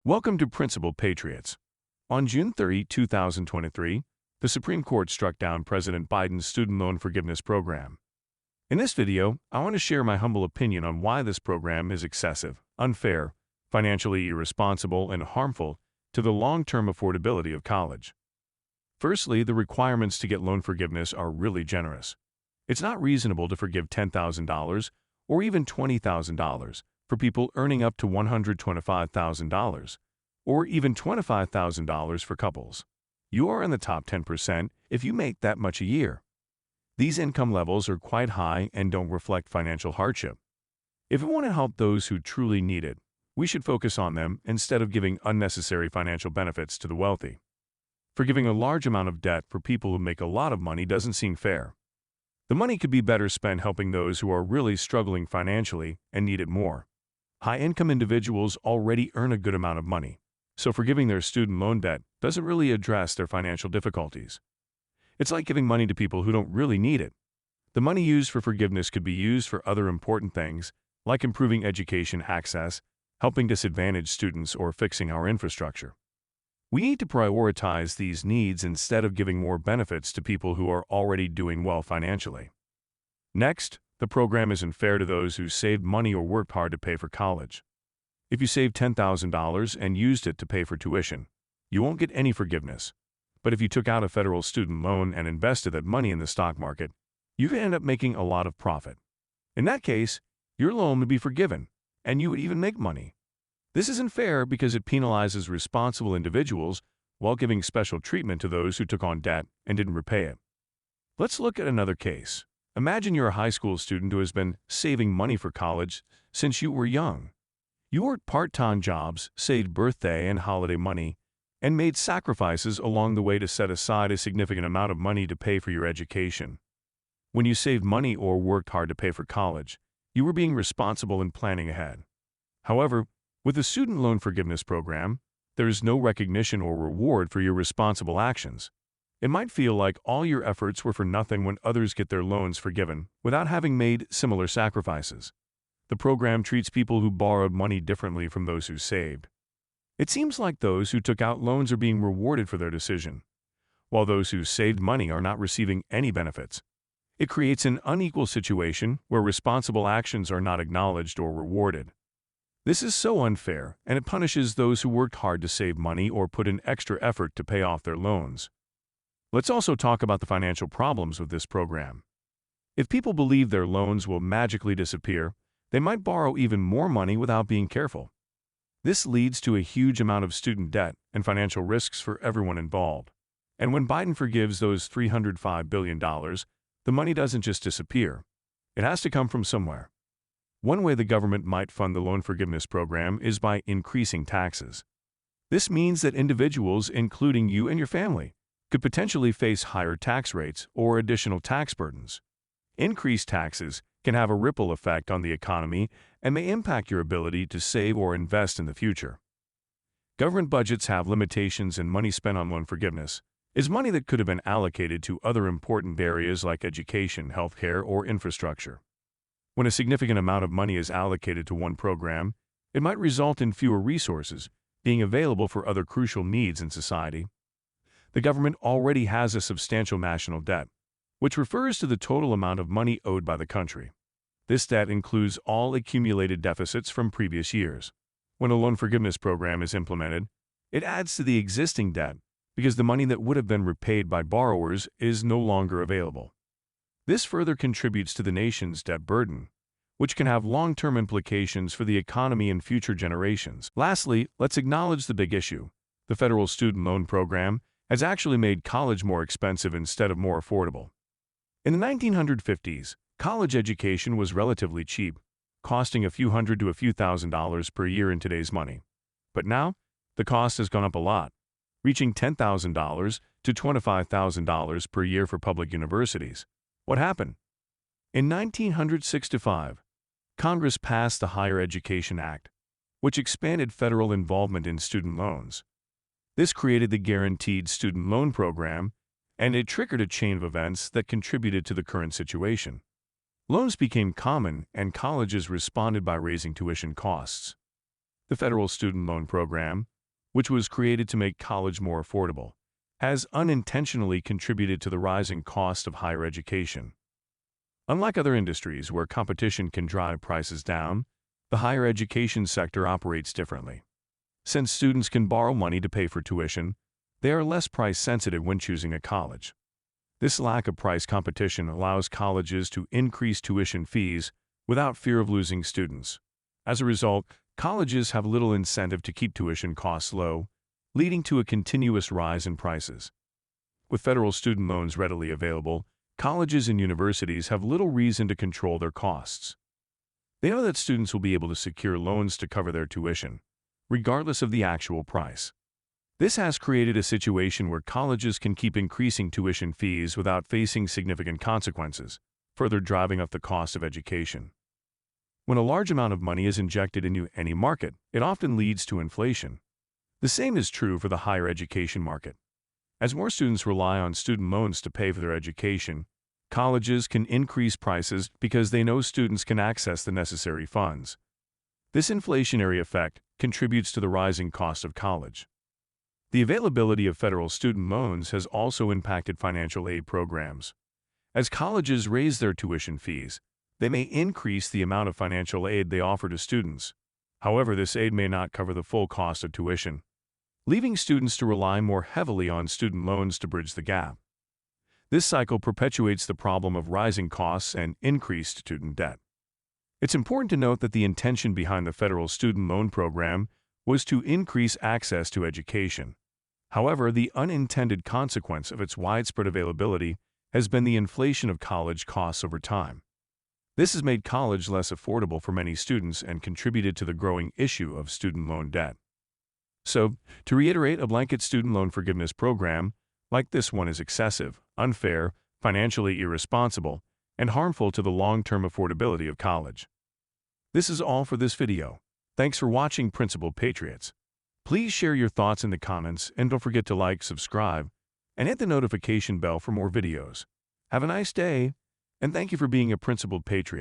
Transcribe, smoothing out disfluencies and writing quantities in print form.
Welcome to Principled Patriots. On June 30, 2023, the Supreme Court struck down President Biden's student loan forgiveness program. In this video, I want to share my humble opinion on why this program is excessive, unfair, financially irresponsible, and harmful to the long-term affordability of college. Firstly, the requirements to get loan forgiveness are really generous. It's not reasonable to forgive $10,000 or even $20,000 for people earning up to $125,000, or even $25,000 for couples. You are in the top 10% if you make that much a year. These income levels are quite high and don't reflect financial hardship. If we want to help those who truly need it, we should focus on them instead of giving unnecessary financial benefits to the wealthy. Forgiving a large amount of debt for people who make a lot of money doesn't seem fair. The money could be better spent helping those who are really struggling financially and need it more. High-income individuals already earn a good amount of money, so forgiving their student loan debt doesn't really address their financial difficulties. It's like giving money to people who don't really need it. The money used for forgiveness could be used for other important things, like improving education access, helping disadvantaged students, or fixing our infrastructure. We need to prioritize these needs instead of giving more benefits to people who are already doing well financially. Next, the program isn't fair to those who saved money or worked hard to pay for college. If you saved $10,000 and used it to pay for tuition, you won't get any forgiveness. But if you took out a federal student loan and invested that money in the stock market, you could end up making a lot of profit. In that case, your loan would be forgiven, and you would even make money. This isn't fair because it penalizes responsible individuals while giving special treatment to those who took on debt and didn't repay it. Let's look at another case. Imagine you're a high school student who has been saving money for college since you were young. You worked part-time jobs, saved birthday and holiday money, and made sacrifices along the way to set aside a significant amount of money to pay for your education. When you saved money or worked hard to pay for college, you were being responsible and planning ahead. However, with the student loan forgiveness program, there is no recognition or reward for your responsible actions. It might feel like all your efforts were for nothing when others get their loans forgiven without having made similar sacrifices. The program treats people who borrowed money differently from those who saved. It seems like those who took out loans are being rewarded for their decision, while those who saved money are not receiving any benefits. It creates an unequal situation where responsible actions are not acknowledged or rewarded. This is so unfair, and it punishes those who worked hard to save money or put in extra effort to pay off their loans. Let's also talk about the financial problems with this program. If people believe their loans will magically disappear, they might borrow even more money without being careful. This leads to a huge amount of student debt and financial risks for everyone involved. And when Biden forgives those $305 billion, the money doesn't just disappear. It has to come from somewhere. One way the government might fund the loan forgiveness program is by increasing taxes. This means that individuals, including you and your family, could potentially face higher tax rates or additional tax burdens. Increased taxes can have a ripple effect on the economy and may impact your ability to save or invest in the future. Government budgets have limitations, and money spent on loan forgiveness is money that could have been allocated to other important areas like education, healthcare, or infrastructure. When a significant amount of money is allocated to one program, it might result in fewer resources being available for other crucial needs in society. The government already has a substantial national debt, which refers to the total amount of money owed by the country. This debt includes all accumulated deficits from previous years. When a loan forgiveness program is implemented, it adds to the existing debt because the money that would have been repaid by borrowers is no longer available. This further contributes to the nation's debt burden, which can have long-term implications for the economy and future generations. Lastly, let's acknowledge the big issue. The federal student loan program has actually made college more expensive instead of more affordable. In the 1950s, college education was relatively cheap, costing a few hundred to a few $1,000s per year in today's money. But now, the cost has gone up a lot, reaching $10,000 to $25,000 per year for public universities. What happened? In 1965, Congress passed the Higher Education Act, which expanded federal involvement in student loans. This created the Guaranteed Student Loan Program, and it triggered a chain of events that contributed to the current situation. Loans became common, and colleges responded by raising tuition costs. The federal student loan program, which was created to make college more affordable, has unintentionally contributed to the rising cost of higher education. Unlike other industries where competition can drive prices down, the higher education sector operates differently. Since students can borrow money to pay for tuition, they are less price-sensitive when choosing a college. This lack of price competition allows colleges to increase tuition fees without fear of losing students. As a result, colleges have little incentive to keep tuition costs low, leading to a continuous rise in prices. With federal student loans readily available, colleges and universities have little reason to control their costs. They know that students will be able to secure loans to cover their tuition, regardless of the actual price. This has created a situation where colleges can keep increasing tuition fees without facing significant consequences, further driving up the cost of education. When a large amount of money is injected into any market, it often leads to inflation. The same is true for the higher education market. As more students rely on student loans to pay for their education, colleges can increase prices because they know students can access the necessary funds. This inflationary effect contributes to the rising cost of college. The availability of federal student loans has also impacted financial aid programs. As colleges raise their tuition fees, they may increase the amount of financial aid they offer to students. However, this aid may not cover the full cost of tuition, leaving students to rely more heavily on student loans to bridge the gap. This cycle perpetuates the problem of rising costs and increased student debt. It's important to note that the intention behind the federal student loan program was to increase access to education. However, the unintended consequence of its widespread availability has been the inflation of college costs over time. This has made college less affordable for many students and contributed to the growing issue of student loan debt. So, to reiterate, a blanket student loan forgiveness program like this one is excessive, unfair, financially irresponsible, and harmful to the long-term affordability of college. This is all for this video. Thanks for watching, Principled Patriots. Please share your thoughts in the comments and don't forget to like, subscribe, and hit the notification bell for more videos. Have a nice day, and thank you for being a Principled Patriot.